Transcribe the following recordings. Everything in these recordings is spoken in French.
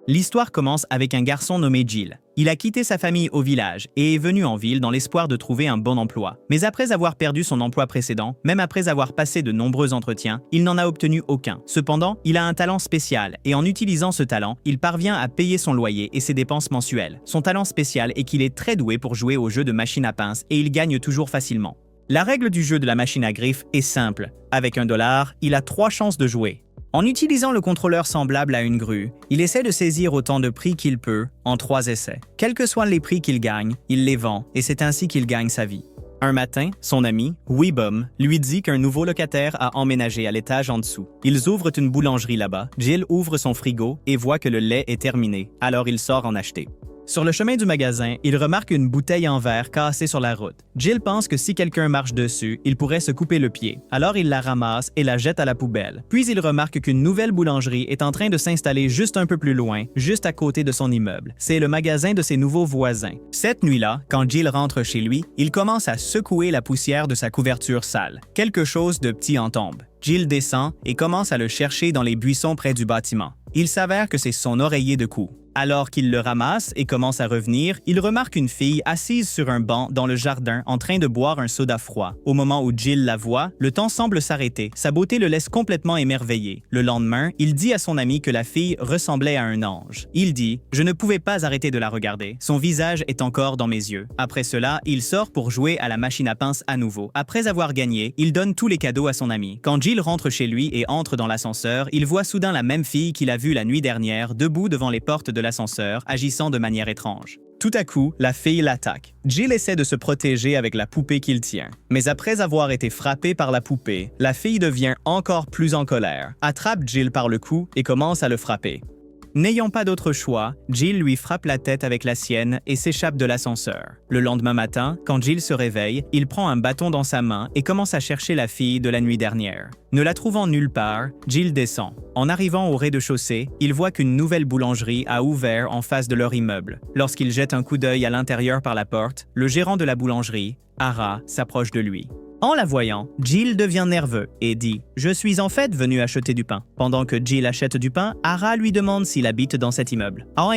L'histoire commence avec un garçon nommé Jill. Il a quitté sa famille au village et est venu en ville dans l'espoir de trouver un bon emploi. Mais après avoir perdu son emploi précédent, même après avoir passé de nombreux entretiens, il n'en a obtenu aucun. Cependant, il a un talent spécial et en utilisant ce talent, il parvient à payer son loyer et ses dépenses mensuelles. Son talent spécial est qu'il est très doué pour jouer au jeu de machine à pince et il gagne toujours facilement. La règle du jeu de la machine à griffes est simple. Avec $1, il a 3 chances de jouer. En utilisant le contrôleur semblable à une grue, il essaie de saisir autant de prix qu'il peut en 3 essais. Quels que soient les prix qu'il gagne, il les vend et c'est ainsi qu'il gagne sa vie. Un matin, son ami, Weebum, lui dit qu'un nouveau locataire a emménagé à l'étage en dessous. Ils ouvrent une boulangerie là-bas. Jill ouvre son frigo et voit que le lait est terminé, alors il sort en acheter. Sur le chemin du magasin, il remarque une bouteille en verre cassée sur la route. Jill pense que si quelqu'un marche dessus, il pourrait se couper le pied. Alors il la ramasse et la jette à la poubelle. Puis il remarque qu'une nouvelle boulangerie est en train de s'installer juste un peu plus loin, juste à côté de son immeuble. C'est le magasin de ses nouveaux voisins. Cette nuit-là, quand Jill rentre chez lui, il commence à secouer la poussière de sa couverture sale. Quelque chose de petit en tombe. Jill descend et commence à le chercher dans les buissons près du bâtiment. Il s'avère que c'est son oreiller de cou. Alors qu'il le ramasse et commence à revenir, il remarque une fille assise sur un banc dans le jardin en train de boire un soda froid. Au moment où Jill la voit, le temps semble s'arrêter. Sa beauté le laisse complètement émerveillé. Le lendemain, il dit à son ami que la fille ressemblait à un ange. Il dit « Je ne pouvais pas arrêter de la regarder. Son visage est encore dans mes yeux. » Après cela, il sort pour jouer à la machine à pince à nouveau. Après avoir gagné, il donne tous les cadeaux à son ami. Quand Jill rentre chez lui et entre dans l'ascenseur, il voit soudain la même fille qu'il a vue la nuit dernière, debout devant les portes de l'ascenseur, agissant de manière étrange. Tout à coup, la fille l'attaque. Jill essaie de se protéger avec la poupée qu'il tient. Mais après avoir été frappée par la poupée, la fille devient encore plus en colère, attrape Jill par le cou et commence à le frapper. N'ayant pas d'autre choix, Jill lui frappe la tête avec la sienne et s'échappe de l'ascenseur. Le lendemain matin, quand Jill se réveille, il prend un bâton dans sa main et commence à chercher la fille de la nuit dernière. Ne la trouvant nulle part, Jill descend. En arrivant au rez-de-chaussée, il voit qu'une nouvelle boulangerie a ouvert en face de leur immeuble. Lorsqu'il jette un coup d'œil à l'intérieur par la porte, le gérant de la boulangerie, Ara, s'approche de lui. En la voyant, Jill devient nerveux et dit « Je suis en fait venu acheter du pain. » Pendant que Jill achète du pain, Ara lui demande s'il habite dans cet immeuble. « Ah,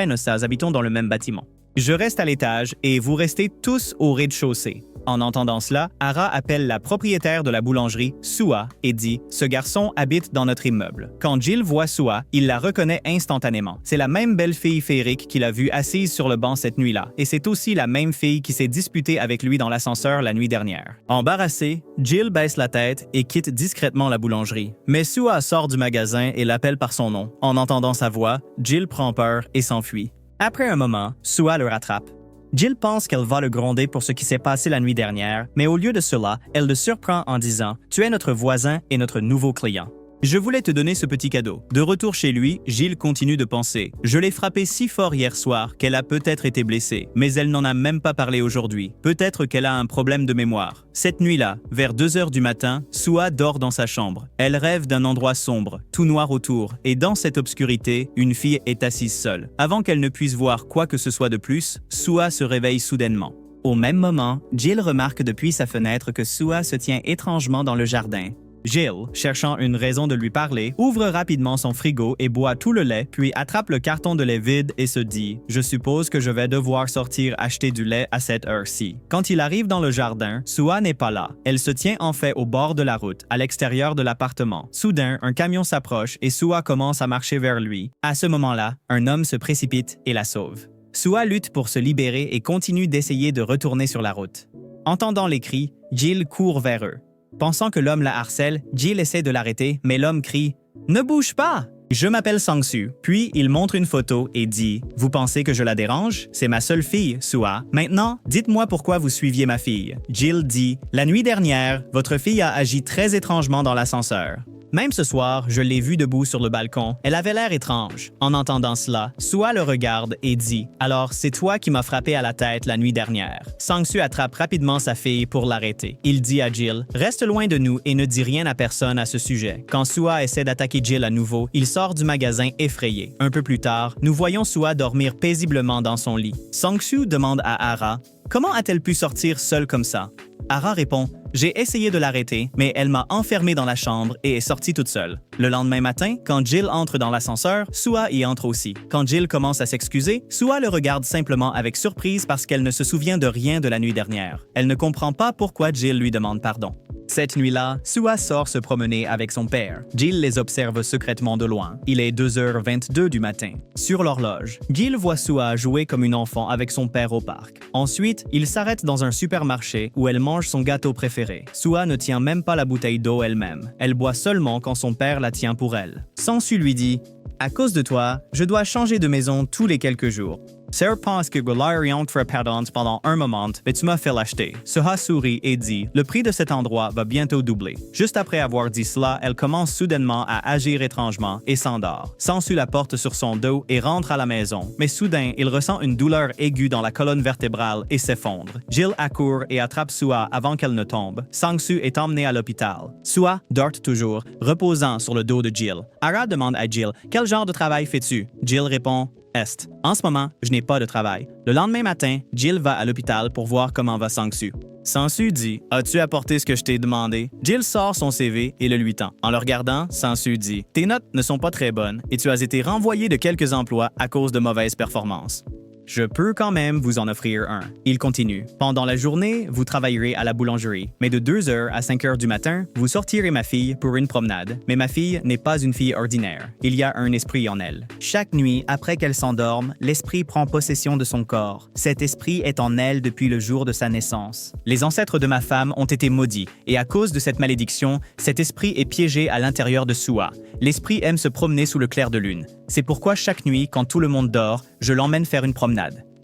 nous habitons dans le même bâtiment. Je reste à l'étage et vous restez tous au rez-de-chaussée. » En entendant cela, Ara appelle la propriétaire de la boulangerie, Sua, et dit « Ce garçon habite dans notre immeuble. » Quand Jill voit Sua, il la reconnaît instantanément. C'est la même belle fille féerique qu'il a vue assise sur le banc cette nuit-là, et c'est aussi la même fille qui s'est disputée avec lui dans l'ascenseur la nuit dernière. Embarrassée, Jill baisse la tête et quitte discrètement la boulangerie. Mais Sua sort du magasin et l'appelle par son nom. En entendant sa voix, Jill prend peur et s'enfuit. Après un moment, Sua le rattrape. Jill pense qu'elle va le gronder pour ce qui s'est passé la nuit dernière, mais au lieu de cela, elle le surprend en disant « Tu es notre voisin et notre nouveau client. » Je voulais te donner ce petit cadeau. De retour chez lui, Jill continue de penser. Je l'ai frappée si fort hier soir qu'elle a peut-être été blessée, mais elle n'en a même pas parlé aujourd'hui. Peut-être qu'elle a un problème de mémoire. Cette nuit-là, vers 2 heures du matin, Sua dort dans sa chambre. Elle rêve d'un endroit sombre, tout noir autour, et dans cette obscurité, une fille est assise seule. Avant qu'elle ne puisse voir quoi que ce soit de plus, Sua se réveille soudainement. Au même moment, Jill remarque depuis sa fenêtre que Sua se tient étrangement dans le jardin. Jill, cherchant une raison de lui parler, ouvre rapidement son frigo et boit tout le lait, puis attrape le carton de lait vide et se dit « Je suppose que je vais devoir sortir acheter du lait à cette heure-ci. » Quand il arrive dans le jardin, Sua n'est pas là. Elle se tient en fait au bord de la route, à l'extérieur de l'appartement. Soudain, un camion s'approche et Sua commence à marcher vers lui. À ce moment-là, un homme se précipite et la sauve. Sua lutte pour se libérer et continue d'essayer de retourner sur la route. Entendant les cris, Jill court vers eux. Pensant que l'homme la harcèle, Jill essaie de l'arrêter, mais l'homme crie « Ne bouge pas! » Je m'appelle Sang-Soo. Puis il montre une photo et dit « Vous pensez que je la dérange? C'est ma seule fille, Sua. Maintenant, dites-moi pourquoi vous suiviez ma fille. » Jill dit « La nuit dernière, votre fille a agi très étrangement dans l'ascenseur. Même ce soir, je l'ai vue debout sur le balcon. Elle avait l'air étrange. » En entendant cela, Sua le regarde et dit « Alors, c'est toi qui m'as frappé à la tête la nuit dernière. » Sang-Soo attrape rapidement sa fille pour l'arrêter. Il dit à Jill « Reste loin de nous et ne dis rien à personne à ce sujet. » Quand Sua essaie d'attaquer Jill à nouveau, il sort du magasin effrayé. Un peu plus tard, nous voyons Sua dormir paisiblement dans son lit. Sang-Soo demande à Ara « Comment a-t-elle pu sortir seule comme ça? » Ara répond J'ai essayé de l'arrêter, mais elle m'a enfermé dans la chambre et est sortie toute seule. Le lendemain matin, quand Jill entre dans l'ascenseur, Sua y entre aussi. Quand Jill commence à s'excuser, Sua le regarde simplement avec surprise parce qu'elle ne se souvient de rien de la nuit dernière. Elle ne comprend pas pourquoi Jill lui demande pardon. Cette nuit-là, Sua sort se promener avec son père. Jill les observe secrètement de loin. Il est 2h22 du matin. Sur l'horloge, Jill voit Sua jouer comme une enfant avec son père au parc. Ensuite, il s'arrête dans un supermarché où elle mange son gâteau préféré. Sua ne tient même pas la bouteille d'eau elle-même. Elle boit seulement quand son père la tient pour elle. Sansu lui dit « À cause de toi, je dois changer de maison tous les quelques jours. Sarah pense que rien pardon pendant un moment, mais tu m'as fait l'acheter. Suha sourit et dit « Le prix de cet endroit va bientôt doubler. » Juste après avoir dit cela, elle commence soudainement à agir étrangement et s'endort. Sansu la porte sur son dos et rentre à la maison. Mais soudain, il ressent une douleur aiguë dans la colonne vertébrale et s'effondre. Jill accourt et attrape Sua avant qu'elle ne tombe. Sangsu est emmené à l'hôpital. Sua dort toujours, reposant sur le dos de Jill. Ara demande à Jill « Quel genre de travail fais-tu? » Jill répond « Est. En ce moment, je n'ai pas de travail. » Le lendemain matin, Jill va à l'hôpital pour voir comment va Sangsu. Sansu dit « As-tu apporté ce que je t'ai demandé? » Jill sort son CV et le lui tend. En le regardant, Sansu dit « Tes notes ne sont pas très bonnes et tu as été renvoyé de quelques emplois à cause de mauvaises performances. » Je peux quand même vous en offrir un. Il continue. Pendant la journée, vous travaillerez à la boulangerie, mais de 2h à 5h du matin, vous sortirez ma fille pour une promenade. Mais ma fille n'est pas une fille ordinaire. Il y a un esprit en elle. Chaque nuit, après qu'elle s'endorme, l'esprit prend possession de son corps. Cet esprit est en elle depuis le jour de sa naissance. Les ancêtres de ma femme ont été maudits, et à cause de cette malédiction, cet esprit est piégé à l'intérieur de Sua. L'esprit aime se promener sous le clair de lune. C'est pourquoi chaque nuit, quand tout le monde dort, je l'emmène faire une promenade.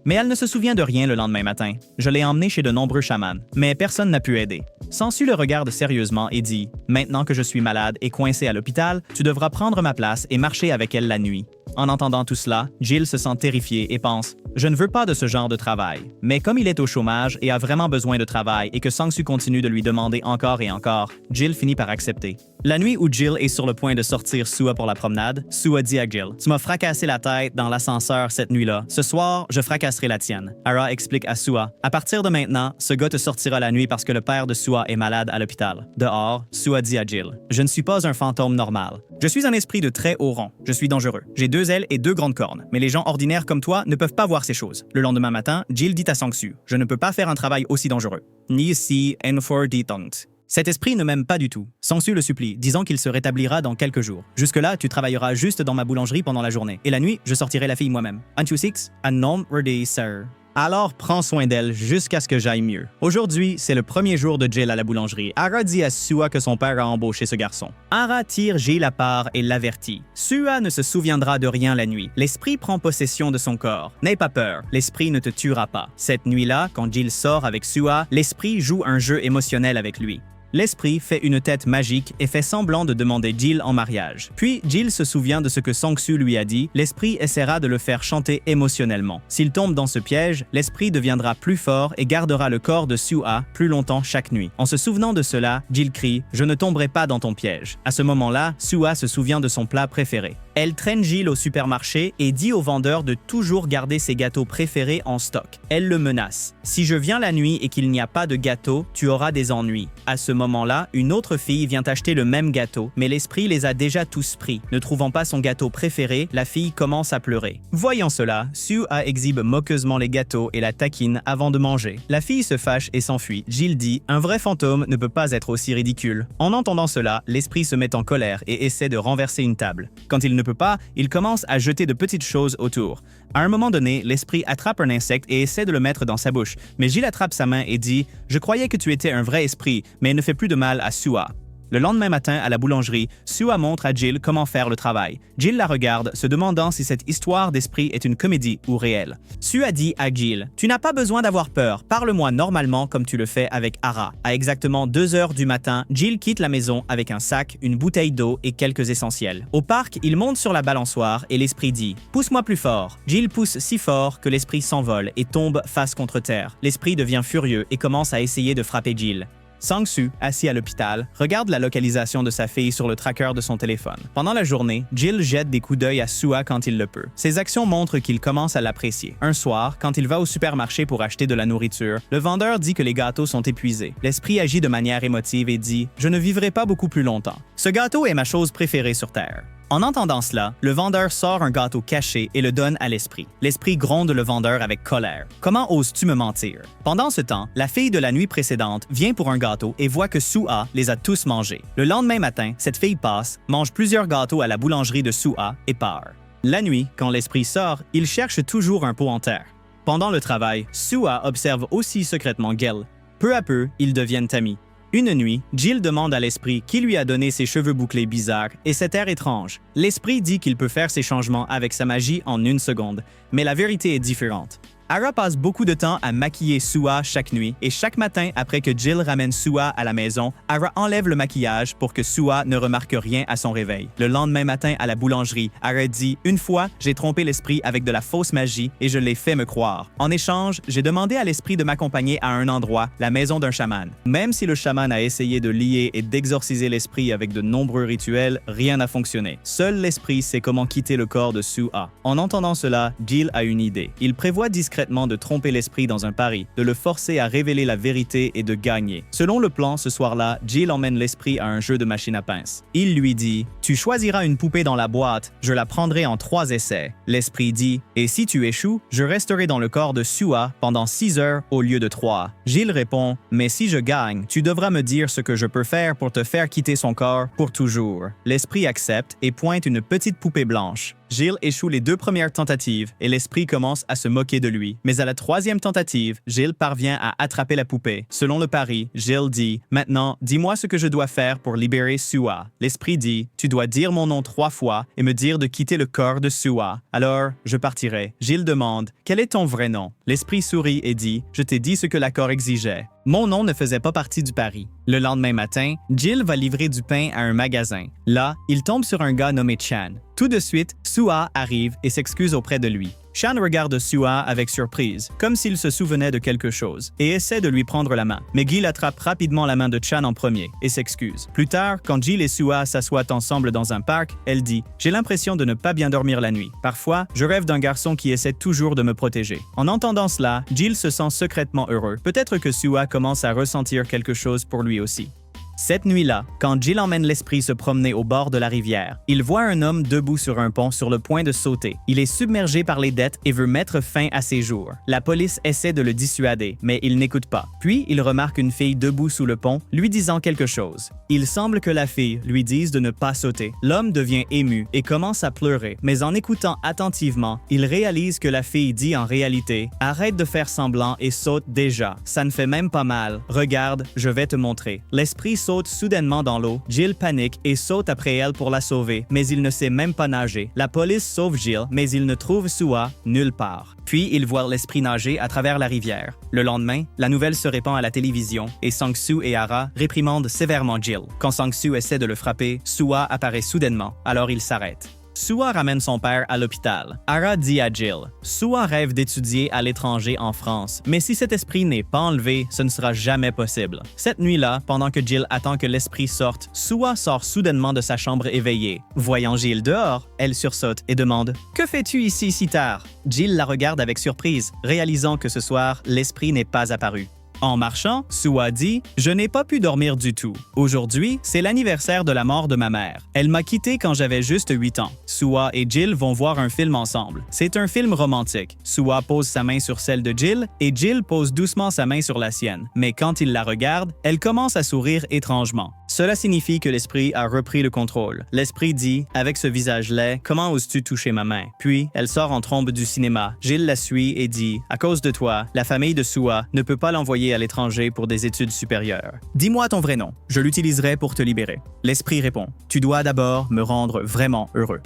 Mais elle ne se souvient de rien le lendemain matin. Je l'ai emmenée chez de nombreux chamans, mais personne n'a pu aider. Sansu le regarde sérieusement et dit « Maintenant que je suis malade et coincé à l'hôpital, tu devras prendre ma place et marcher avec elle la nuit. » En entendant tout cela, Jill se sent terrifiée et pense « Je ne veux pas de ce genre de travail. » Mais comme il est au chômage et a vraiment besoin de travail et que Sangsu continue de lui demander encore et encore, Jill finit par accepter. La nuit où Jill est sur le point de sortir Sua pour la promenade, Sua dit à Jill « Tu m'as fracassé la tête dans l'ascenseur cette nuit-là. Ce soir, je fracasserai la tienne. » Ara explique à Sua « À partir de maintenant, ce gars te sortira la nuit parce que le père de Sua est malade à l'hôpital. » Dehors, Sua dit à Jill « Je ne suis pas un fantôme normal. Je suis un esprit de très haut rang. Je suis dangereux. J'ai 2 ailes et 2 grandes cornes. Mais les gens ordinaires comme toi ne peuvent pas voir ces choses. » Le lendemain matin, Jill dit à Sangsu « Je ne peux pas faire un travail aussi dangereux. » Ni si enfor ditangt. Cet esprit ne m'aime pas du tout. Sangsu le supplie, disant qu'il se rétablira dans quelques jours. Jusque-là, tu travailleras juste dans ma boulangerie pendant la journée. Et la nuit, je sortirai la fille moi-même. Antu six, an nom ready, sir. Alors, prends soin d'elle jusqu'à ce que j'aille mieux. Aujourd'hui, c'est le premier jour de Jill à la boulangerie. Ara dit à Sua que son père a embauché ce garçon. Ara tire Jill à part et l'avertit. Sua ne se souviendra de rien la nuit. L'esprit prend possession de son corps. N'aie pas peur, l'esprit ne te tuera pas. Cette nuit-là, quand Jill sort avec Sua, l'esprit joue un jeu émotionnel avec lui. L'esprit fait une tête magique et fait semblant de demander Jill en mariage. Puis, Jill se souvient de ce que Sangsu lui a dit, l'esprit essaiera de le faire chanter émotionnellement. S'il tombe dans ce piège, l'esprit deviendra plus fort et gardera le corps de Sua plus longtemps chaque nuit. En se souvenant de cela, Jill crie « Je ne tomberai pas dans ton piège ». À ce moment-là, Sua se souvient de son plat préféré. Elle traîne Jill au supermarché et dit au vendeur de toujours garder ses gâteaux préférés en stock. Elle le menace. « Si je viens la nuit et qu'il n'y a pas de gâteau, tu auras des ennuis. » À ce moment-là, une autre fille vient acheter le même gâteau, mais l'esprit les a déjà tous pris. Ne trouvant pas son gâteau préféré, la fille commence à pleurer. Voyant cela, Sua exhibe moqueusement les gâteaux et la taquine avant de manger. La fille se fâche et s'enfuit. Jill dit « Un vrai fantôme ne peut pas être aussi ridicule. » En entendant cela, l'esprit se met en colère et essaie de renverser une table. Quand il ne peut pas, il commence à jeter de petites choses autour. À un moment donné, l'esprit attrape un insecte et essaie de le mettre dans sa bouche. Mais Jill attrape sa main et dit « Je croyais que tu étais un vrai esprit, mais ne fais plus de mal à Sua. » Le lendemain matin, à la boulangerie, Sua montre à Jill comment faire le travail. Jill la regarde, se demandant si cette histoire d'esprit est une comédie ou réelle. Sua dit à Jill « Tu n'as pas besoin d'avoir peur, parle-moi normalement comme tu le fais avec Ara. » À exactement 2h du matin, Jill quitte la maison avec un sac, une bouteille d'eau et quelques essentiels. Au parc, il monte sur la balançoire et l'esprit dit « Pousse-moi plus fort. » Jill pousse si fort que l'esprit s'envole et tombe face contre terre. L'esprit devient furieux et commence à essayer de frapper Jill. Sang-Soo, assis à l'hôpital, regarde la localisation de sa fille sur le tracker de son téléphone. Pendant la journée, Jill jette des coups d'œil à Soo-ah quand il le peut. Ses actions montrent qu'il commence à l'apprécier. Un soir, quand il va au supermarché pour acheter de la nourriture, le vendeur dit que les gâteaux sont épuisés. L'esprit agit de manière émotive et dit « Je ne vivrai pas beaucoup plus longtemps. Ce gâteau est ma chose préférée sur Terre. » En entendant cela, le vendeur sort un gâteau caché et le donne à l'esprit. L'esprit gronde le vendeur avec colère. « Comment oses-tu me mentir? » Pendant ce temps, la fille de la nuit précédente vient pour un gâteau et voit que Soo-ah les a tous mangés. Le lendemain matin, cette fille passe, mange plusieurs gâteaux à la boulangerie de Soo-ah et part. La nuit, quand l'esprit sort, il cherche toujours un pot en terre. Pendant le travail, Soo-ah observe aussi secrètement Gil. Peu à peu, ils deviennent amis. Une nuit, Jill demande à l'esprit qui lui a donné ses cheveux bouclés bizarres et cet air étrange. L'esprit dit qu'il peut faire ces changements avec sa magie en une seconde, mais la vérité est différente. Ara passe beaucoup de temps à maquiller Soo-ah chaque nuit et chaque matin après que Jill ramène Soo-ah à la maison, Ara enlève le maquillage pour que Soo-ah ne remarque rien à son réveil. Le lendemain matin à la boulangerie, Ara dit « Une fois, j'ai trompé l'esprit avec de la fausse magie et je l'ai fait me croire. En échange, j'ai demandé à l'esprit de m'accompagner à un endroit, la maison d'un chaman. Même si le chaman a essayé de lier et d'exorciser l'esprit avec de nombreux rituels, rien n'a fonctionné. Seul l'esprit sait comment quitter le corps de Soo-ah. » En entendant cela, Jill a une idée. Il prévoit discrètement de tromper l'esprit dans un pari, de le forcer à révéler la vérité et de gagner. Selon le plan, ce soir-là, Jill emmène l'esprit à un jeu de machine à pince. Il lui dit « Tu choisiras une poupée dans la boîte, je la prendrai en 3 essais. » L'esprit dit « Et si tu échoues, je resterai dans le corps de Soo-ah pendant 6 heures au lieu de 3. » Jill répond « Mais si je gagne, tu devras me dire ce que je peux faire pour te faire quitter son corps pour toujours. » L'esprit accepte et pointe une petite poupée blanche. Jill échoue les 2 premières tentatives et l'esprit commence à se moquer de lui. Mais à la 3e tentative, Jill parvient à attraper la poupée. Selon le pari, Jill dit « Maintenant, dis-moi ce que je dois faire pour libérer Soo-ah. » L'esprit dit « Tu dois dire mon nom 3 fois et me dire de quitter le corps de Soo-ah. Alors, je partirai. » Jill demande « Quel est ton vrai nom? » L'esprit sourit et dit « Je t'ai dit ce que l'accord exigeait. » Mon nom ne faisait pas partie du pari. Le lendemain matin, Jill va livrer du pain à un magasin. Là, il tombe sur un gars nommé Chan. Tout de suite, Soo-ah arrive et s'excuse auprès de lui. Chan regarde Soo-ah avec surprise, comme s'il se souvenait de quelque chose, et essaie de lui prendre la main. Mais Jill attrape rapidement la main de Chan en premier et s'excuse. Plus tard, quand Jill et Soo-ah s'assoient ensemble dans un parc, elle dit « J'ai l'impression de ne pas bien dormir la nuit. Parfois, je rêve d'un garçon qui essaie toujours de me protéger. » En entendant cela, Jill se sent secrètement heureux. Peut-être que Soo-ah commence à ressentir quelque chose pour lui aussi. Cette nuit-là, quand Jill emmène l'esprit se promener au bord de la rivière, il voit un homme debout sur un pont sur le point de sauter. Il est submergé par les dettes et veut mettre fin à ses jours. La police essaie de le dissuader, mais il n'écoute pas. Puis, il remarque une fille debout sous le pont, lui disant quelque chose. Il semble que la fille lui dise de ne pas sauter. L'homme devient ému et commence à pleurer, mais en écoutant attentivement, il réalise que la fille dit en réalité « Arrête de faire semblant et saute déjà. Ça ne fait même pas mal. Regarde, je vais te montrer. » L'esprit saute soudainement dans l'eau. Jill panique et saute après elle pour la sauver, mais il ne sait même pas nager. La police sauve Jill, mais il ne trouve Soo-ah nulle part. Puis, il voit l'esprit nager à travers la rivière. Le lendemain, la nouvelle se répand à la télévision et Sang-Soo et Ara réprimandent sévèrement Jill. Quand Sang-Soo essaie de le frapper, Soo-ah apparaît soudainement, alors il s'arrête. Soo-ah ramène son père à l'hôpital. Ara dit à Jill « Soo-ah rêve d'étudier à l'étranger en France, mais si cet esprit n'est pas enlevé, ce ne sera jamais possible. » Cette nuit-là, pendant que Jill attend que l'esprit sorte, Soo-ah sort soudainement de sa chambre éveillée. Voyant Jill dehors, elle sursaute et demande « Que fais-tu ici si tard? » Jill la regarde avec surprise, réalisant que ce soir, l'esprit n'est pas apparu. En marchant, Soo-ah dit « Je n'ai pas pu dormir du tout. Aujourd'hui, c'est l'anniversaire de la mort de ma mère. Elle m'a quitté quand j'avais juste 8 ans. » Soo-ah et Jill vont voir un film ensemble. C'est un film romantique. Soo-ah pose sa main sur celle de Jill et Jill pose doucement sa main sur la sienne. Mais quand il la regarde, elle commence à sourire étrangement. Cela signifie que l'esprit a repris le contrôle. L'esprit dit « Avec ce visage laid, comment oses-tu toucher ma main? » Puis, elle sort en trombe du cinéma. Jill la suit et dit « À cause de toi, la famille de Soo-ah ne peut pas l'envoyer à l'étranger pour des études supérieures. Dis-moi ton vrai nom. Je l'utiliserai pour te libérer. » L'esprit répond « Tu dois d'abord me rendre vraiment heureux.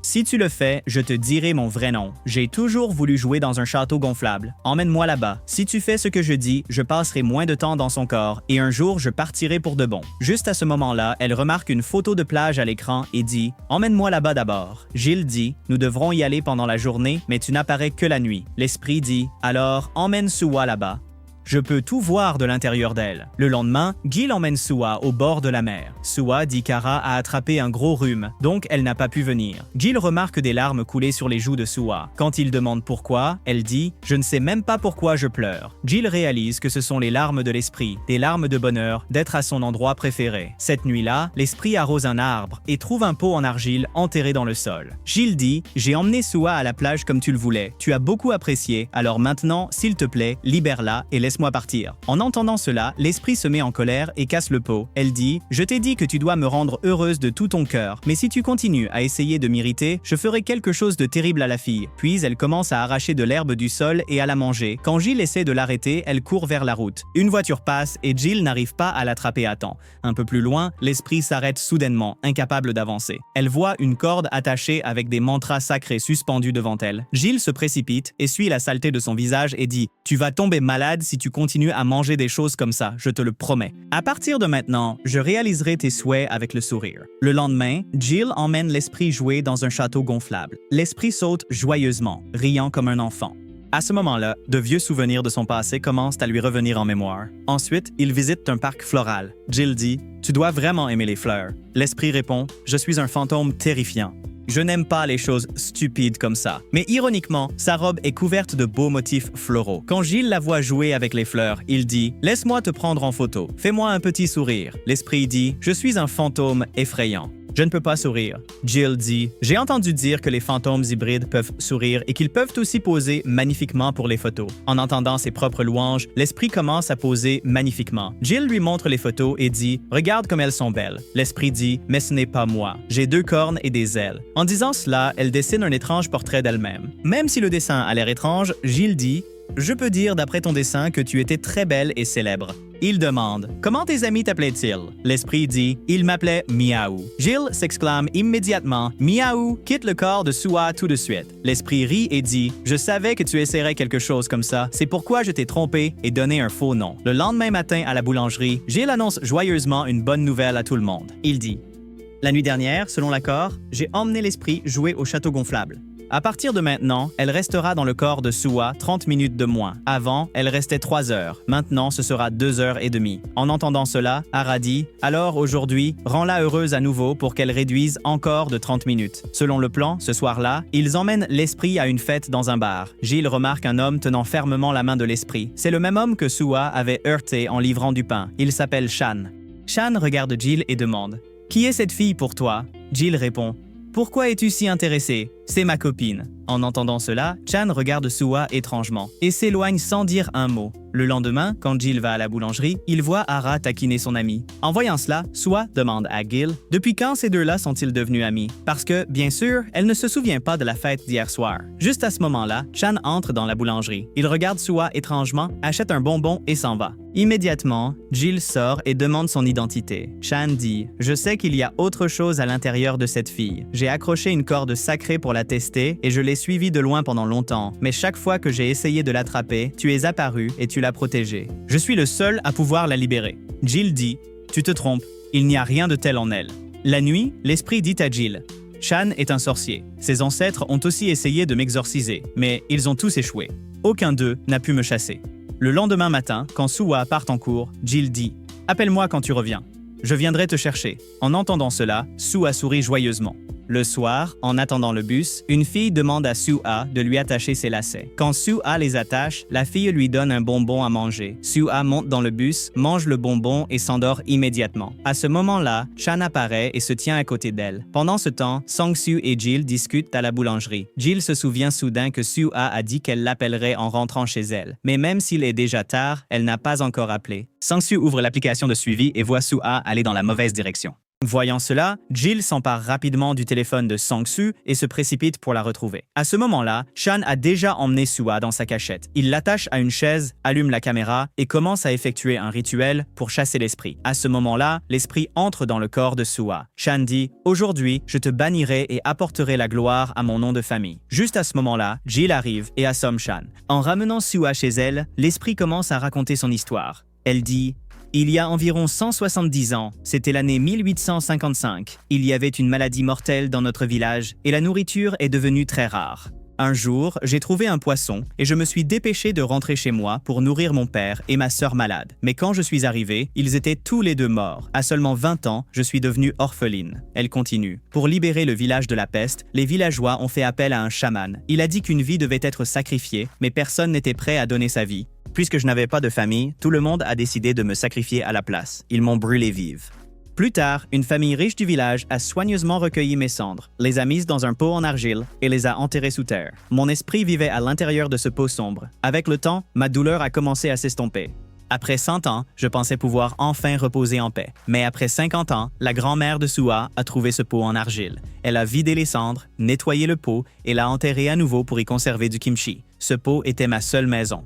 Si tu le fais, je te dirai mon vrai nom. J'ai toujours voulu jouer dans un château gonflable. Emmène-moi là-bas. Si tu fais ce que je dis, je passerai moins de temps dans son corps et un jour je partirai pour de bon. » Juste à ce moment-là, elle remarque une photo de plage à l'écran et dit « Emmène-moi là-bas d'abord. » Jill dit « Nous devrons y aller pendant la journée, mais tu n'apparais que la nuit. » L'esprit dit « Alors, emmène Soo-ah là-bas. » Je peux tout voir de l'intérieur d'elle. Le lendemain, Jill emmène Sua au bord de la mer. Sua dit qu'Ara a attrapé un gros rhume, donc elle n'a pas pu venir. Jill remarque des larmes couler sur les joues de Sua. Quand il demande pourquoi, elle dit « Je ne sais même pas pourquoi je pleure ». Jill réalise que ce sont les larmes de l'esprit, des larmes de bonheur, d'être à son endroit préféré. Cette nuit-là, l'esprit arrose un arbre et trouve un pot en argile enterré dans le sol. Jill dit « J'ai emmené Sua à la plage comme tu le voulais. Tu as beaucoup apprécié, alors maintenant, s'il te plaît, libère-la et laisse-moi partir. » En entendant cela, l'esprit se met en colère et casse le pot. Elle dit « Je t'ai dit que tu dois me rendre heureuse de tout ton cœur, mais si tu continues à essayer de m'irriter, je ferai quelque chose de terrible à la fille. » Puis elle commence à arracher de l'herbe du sol et à la manger. Quand Jill essaie de l'arrêter, elle court vers la route. Une voiture passe et Jill n'arrive pas à l'attraper à temps. Un peu plus loin, l'esprit s'arrête soudainement, incapable d'avancer. Elle voit une corde attachée avec des mantras sacrés suspendus devant elle. Jill se précipite, essuie la saleté de son visage et dit « Tu vas tomber malade si tu continues à manger des choses comme ça, je te le promets. À partir de maintenant, je réaliserai tes souhaits avec le sourire. » Le lendemain, Jill emmène l'esprit jouer dans un château gonflable. L'esprit saute joyeusement, riant comme un enfant. À ce moment-là, de vieux souvenirs de son passé commencent à lui revenir en mémoire. Ensuite, il visite un parc floral. Jill dit « Tu dois vraiment aimer les fleurs. » L'esprit répond « Je suis un fantôme terrifiant. Je n'aime pas les choses stupides comme ça. » Mais ironiquement, sa robe est couverte de beaux motifs floraux. Quand Jill la voit jouer avec les fleurs, il dit « Laisse-moi te prendre en photo. Fais-moi un petit sourire. » L'esprit dit « Je suis un fantôme effrayant. Je ne peux pas sourire. » Jill dit « J'ai entendu dire que les fantômes hybrides peuvent sourire et qu'ils peuvent aussi poser magnifiquement pour les photos. » En entendant ses propres louanges, l'esprit commence à poser magnifiquement. Jill lui montre les photos et dit « Regarde comme elles sont belles. » L'esprit dit « Mais ce n'est pas moi. J'ai 2 cornes et des ailes. » En disant cela, elle dessine un étrange portrait d'elle-même. Même si le dessin a l'air étrange, Jill dit « Je peux dire d'après ton dessin que tu étais très belle et célèbre. » Il demande « Comment tes amis t'appelaient-ils » L'esprit dit « Il m'appelait Miaou. » Jill s'exclame immédiatement « Miaou, quitte le corps de Sua tout de suite. » L'esprit rit et dit « Je savais que tu essaierais quelque chose comme ça, c'est pourquoi je t'ai trompé et donné un faux nom. » Le lendemain matin à la boulangerie, Jill annonce joyeusement une bonne nouvelle à tout le monde. Il dit « La nuit dernière, selon l'accord, j'ai emmené l'esprit jouer au château gonflable. À partir de maintenant, elle restera dans le corps de Sua 30 minutes de moins. Avant, elle restait 3 heures. Maintenant, ce sera 2 heures et demie. En entendant cela, Ara dit « Alors aujourd'hui, rends-la heureuse à nouveau pour qu'elle réduise encore de 30 minutes. » Selon le plan, ce soir-là, ils emmènent l'esprit à une fête dans un bar. Jill remarque un homme tenant fermement la main de l'esprit. C'est le même homme que Sua avait heurté en livrant du pain. Il s'appelle Shan. Shan regarde Jill et demande « Qui est cette fille pour toi ?» Jill répond « Pourquoi es-tu si intéressée? C'est ma copine. » En entendant cela, Chan regarde Sua étrangement et s'éloigne sans dire un mot. Le lendemain, quand Jill va à la boulangerie, il voit Ara taquiner son ami. En voyant cela, Sua demande à Jill « Depuis quand ces deux-là sont-ils devenus amis? » Parce que, bien sûr, elle ne se souvient pas de la fête d'hier soir. Juste à ce moment-là, Chan entre dans la boulangerie. Il regarde Sua étrangement, achète un bonbon et s'en va. Immédiatement, Jill sort et demande son identité. Chan dit « Je sais qu'il y a autre chose à l'intérieur de cette fille. J'ai accroché une corde sacrée pour la tester et je l'ai suivie de loin pendant longtemps. Mais chaque fois que j'ai essayé de l'attraper, tu es apparu et tu l'as protégée. Je suis le seul à pouvoir la libérer. » Jill dit « Tu te trompes, il n'y a rien de tel en elle. » La nuit, l'esprit dit à Jill « Chan est un sorcier. Ses ancêtres ont aussi essayé de m'exorciser, mais ils ont tous échoué. Aucun d'eux n'a pu me chasser. » Le lendemain matin, quand Sua part en cours, Jill dit « Appelle-moi quand tu reviens. Je viendrai te chercher. » En entendant cela, Sua sourit joyeusement. Le soir, en attendant le bus, une fille demande à Sua de lui attacher ses lacets. Quand Sua les attache, la fille lui donne un bonbon à manger. Sua monte dans le bus, mange le bonbon et s'endort immédiatement. À ce moment-là, Chan apparaît et se tient à côté d'elle. Pendant ce temps, Sang-Soo et Jill discutent à la boulangerie. Jill se souvient soudain que Sua a dit qu'elle l'appellerait en rentrant chez elle. Mais même s'il est déjà tard, elle n'a pas encore appelé. Sang-Soo ouvre l'application de suivi et voit Sua aller dans la mauvaise direction. Voyant cela, Jill s'empare rapidement du téléphone de Sang-Soo et se précipite pour la retrouver. À ce moment-là, Chan a déjà emmené Sua dans sa cachette. Il l'attache à une chaise, allume la caméra et commence à effectuer un rituel pour chasser l'esprit. À ce moment-là, l'esprit entre dans le corps de Sua. Chan dit « Aujourd'hui, je te bannirai et apporterai la gloire à mon nom de famille. » Juste à ce moment-là, Jill arrive et assomme Chan. En ramenant Sua chez elle, l'esprit commence à raconter son histoire. Elle dit « Il y a environ 170 ans, c'était l'année 1855, il y avait une maladie mortelle dans notre village et la nourriture est devenue très rare. Un jour, j'ai trouvé un poisson et je me suis dépêché de rentrer chez moi pour nourrir mon père et ma sœur malade. Mais quand je suis arrivé, ils étaient tous les deux morts. À seulement 20 ans, je suis devenue orpheline. Elle continue. Pour libérer le village de la peste, les villageois ont fait appel à un chaman. Il a dit qu'une vie devait être sacrifiée, mais personne n'était prêt à donner sa vie. Puisque je n'avais pas de famille, tout le monde a décidé de me sacrifier à la place. Ils m'ont brûlé vive. Plus tard, une famille riche du village a soigneusement recueilli mes cendres, les a mises dans un pot en argile et les a enterrées sous terre. Mon esprit vivait à l'intérieur de ce pot sombre. Avec le temps, ma douleur a commencé à s'estomper. Après 100 ans, je pensais pouvoir enfin reposer en paix. Mais après 50 ans, la grand-mère de Sua a trouvé ce pot en argile. Elle a vidé les cendres, nettoyé le pot et l'a enterré à nouveau pour y conserver du kimchi. Ce pot était ma seule maison.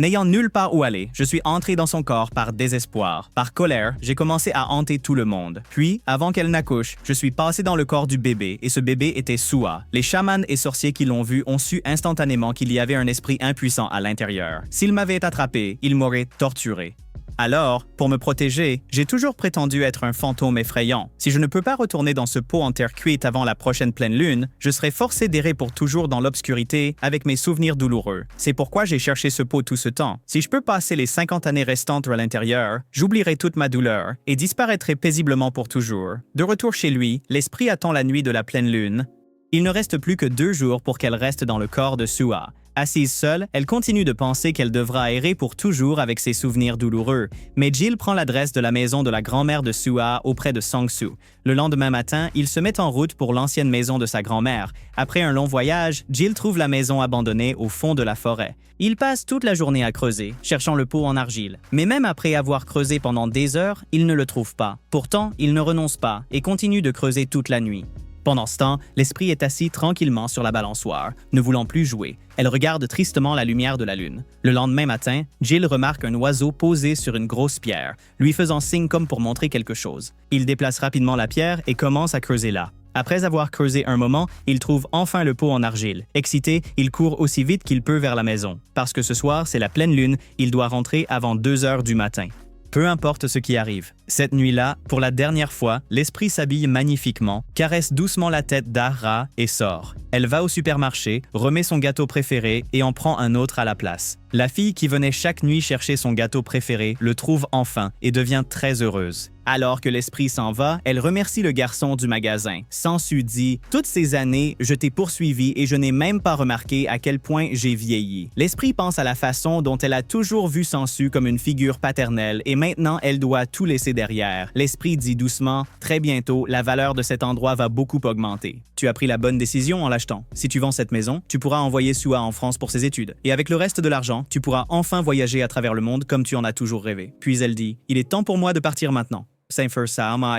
N'ayant nulle part où aller, je suis entré dans son corps par désespoir. Par colère, j'ai commencé à hanter tout le monde. Puis, avant qu'elle n'accouche, je suis passé dans le corps du bébé et ce bébé était Sua. Les chamans et sorciers qui l'ont vu ont su instantanément qu'il y avait un esprit impuissant à l'intérieur. S'il m'avait attrapé, il m'aurait torturé. Alors, pour me protéger, j'ai toujours prétendu être un fantôme effrayant. Si je ne peux pas retourner dans ce pot en terre cuite avant la prochaine pleine lune, je serai forcé d'errer pour toujours dans l'obscurité avec mes souvenirs douloureux. C'est pourquoi j'ai cherché ce pot tout ce temps. Si je peux passer les 50 années restantes à l'intérieur, j'oublierai toute ma douleur et disparaîtrai paisiblement pour toujours. De retour chez lui, l'esprit attend la nuit de la pleine lune. Il ne reste plus que 2 jours pour qu'elle reste dans le corps de Sua. Assise seule, elle continue de penser qu'elle devra errer pour toujours avec ses souvenirs douloureux. Mais Jill prend l'adresse de la maison de la grand-mère de Sua auprès de Sang-Soo. Le lendemain matin, il se met en route pour l'ancienne maison de sa grand-mère. Après un long voyage, Jill trouve la maison abandonnée au fond de la forêt. Il passe toute la journée à creuser, cherchant le pot en argile. Mais même après avoir creusé pendant des heures, il ne le trouve pas. Pourtant, il ne renonce pas et continue de creuser toute la nuit. Pendant ce temps, l'esprit est assis tranquillement sur la balançoire, ne voulant plus jouer. Elle regarde tristement la lumière de la lune. Le lendemain matin, Jill remarque un oiseau posé sur une grosse pierre, lui faisant signe comme pour montrer quelque chose. Il déplace rapidement la pierre et commence à creuser là. Après avoir creusé un moment, il trouve enfin le pot en argile. Excité, il court aussi vite qu'il peut vers la maison. Parce que ce soir, c'est la pleine lune, il doit rentrer avant 2 heures du matin. Peu importe ce qui arrive. Cette nuit-là, pour la dernière fois, l'esprit s'habille magnifiquement, caresse doucement la tête d'Ara et sort. Elle va au supermarché, remet son gâteau préféré et en prend un autre à la place. La fille qui venait chaque nuit chercher son gâteau préféré le trouve enfin et devient très heureuse. Alors que l'esprit s'en va, elle remercie le garçon du magasin. Sang-Soo dit « Toutes ces années, je t'ai poursuivi et je n'ai même pas remarqué à quel point j'ai vieilli. » L'esprit pense à la façon dont elle a toujours vu Sang-Soo comme une figure paternelle et maintenant elle doit tout laisser derrière. L'esprit dit doucement « Très bientôt, la valeur de cet endroit va beaucoup augmenter. Tu as pris la bonne décision en l'achetant. Si tu vends cette maison, tu pourras envoyer Sua en France pour ses études. Et avec le reste de l'argent, tu pourras enfin voyager à travers le monde comme tu en as toujours rêvé. » Puis elle dit « Il est temps pour moi de partir maintenant. »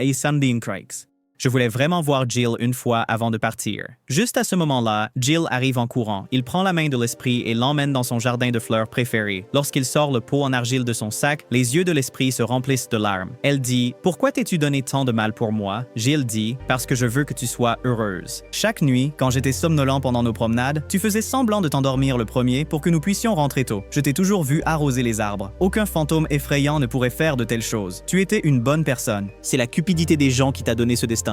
et Sandine Craigs. Je voulais vraiment voir Jill une fois avant de partir. Juste à ce moment-là, Jill arrive en courant. Il prend la main de l'esprit et l'emmène dans son jardin de fleurs préféré. Lorsqu'il sort le pot en argile de son sac, les yeux de l'esprit se remplissent de larmes. Elle dit « Pourquoi t'es-tu donné tant de mal pour moi ?» Jill dit « Parce que je veux que tu sois heureuse. » Chaque nuit, quand j'étais somnolent pendant nos promenades, tu faisais semblant de t'endormir le premier pour que nous puissions rentrer tôt. Je t'ai toujours vu arroser les arbres. Aucun fantôme effrayant ne pourrait faire de telles choses. Tu étais une bonne personne. C'est la cupidité des gens qui t'a donné ce destin.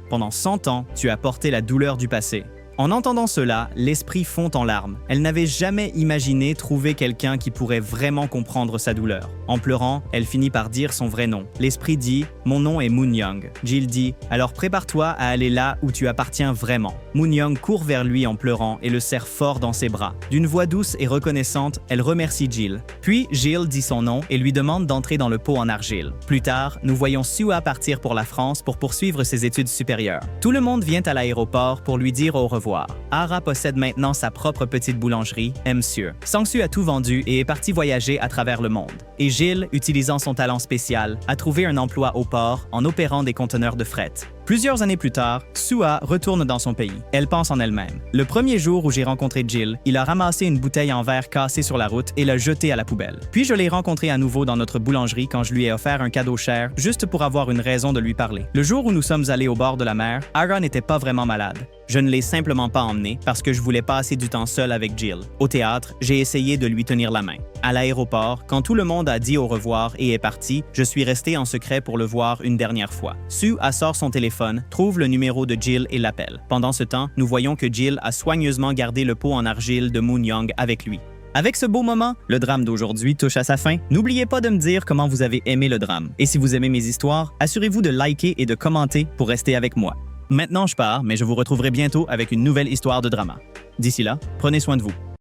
Pendant 100 ans, tu as porté la douleur du passé. En entendant cela, l'esprit fond en larmes. Elle n'avait jamais imaginé trouver quelqu'un qui pourrait vraiment comprendre sa douleur. En pleurant, elle finit par dire son vrai nom. L'esprit dit « Mon nom est Moon Young ». Jill dit « Alors prépare-toi à aller là où tu appartiens vraiment ». Moon Young court vers lui en pleurant et le serre fort dans ses bras. D'une voix douce et reconnaissante, elle remercie Jill. Puis Jill dit son nom et lui demande d'entrer dans le pot en argile. Plus tard, nous voyons Sua partir pour la France pour poursuivre ses études supérieures. Tout le monde vient à l'aéroport pour lui dire au revoir. Ara possède maintenant sa propre petite boulangerie, Monsieur. Sang-Soo a tout vendu et est parti voyager à travers le monde. Et Jill, utilisant son talent spécial, a trouvé un emploi au port en opérant des conteneurs de fret. Plusieurs années plus tard, Sua retourne dans son pays. Elle pense en elle-même. Le premier jour où j'ai rencontré Jill, il a ramassé une bouteille en verre cassée sur la route et l'a jetée à la poubelle. Puis je l'ai rencontré à nouveau dans notre boulangerie quand je lui ai offert un cadeau cher, juste pour avoir une raison de lui parler. Le jour où nous sommes allés au bord de la mer, Ara n'était pas vraiment malade. Je ne l'ai simplement pas emmené parce que je voulais passer du temps seul avec Jill. Au théâtre, j'ai essayé de lui tenir la main. À l'aéroport, quand tout le monde a dit au revoir et est parti, je suis resté en secret pour le voir une dernière fois. Sua sort son téléphone téléphone, trouve le numéro de Jill et l'appelle. Pendant ce temps, nous voyons que Jill a soigneusement gardé le pot en argile de Moon Young avec lui. Avec ce beau moment, le drame d'aujourd'hui touche à sa fin. N'oubliez pas de me dire comment vous avez aimé le drame. Et si vous aimez mes histoires, assurez-vous de liker et de commenter pour rester avec moi. Maintenant, je pars, mais je vous retrouverai bientôt avec une nouvelle histoire de drama. D'ici là, prenez soin de vous.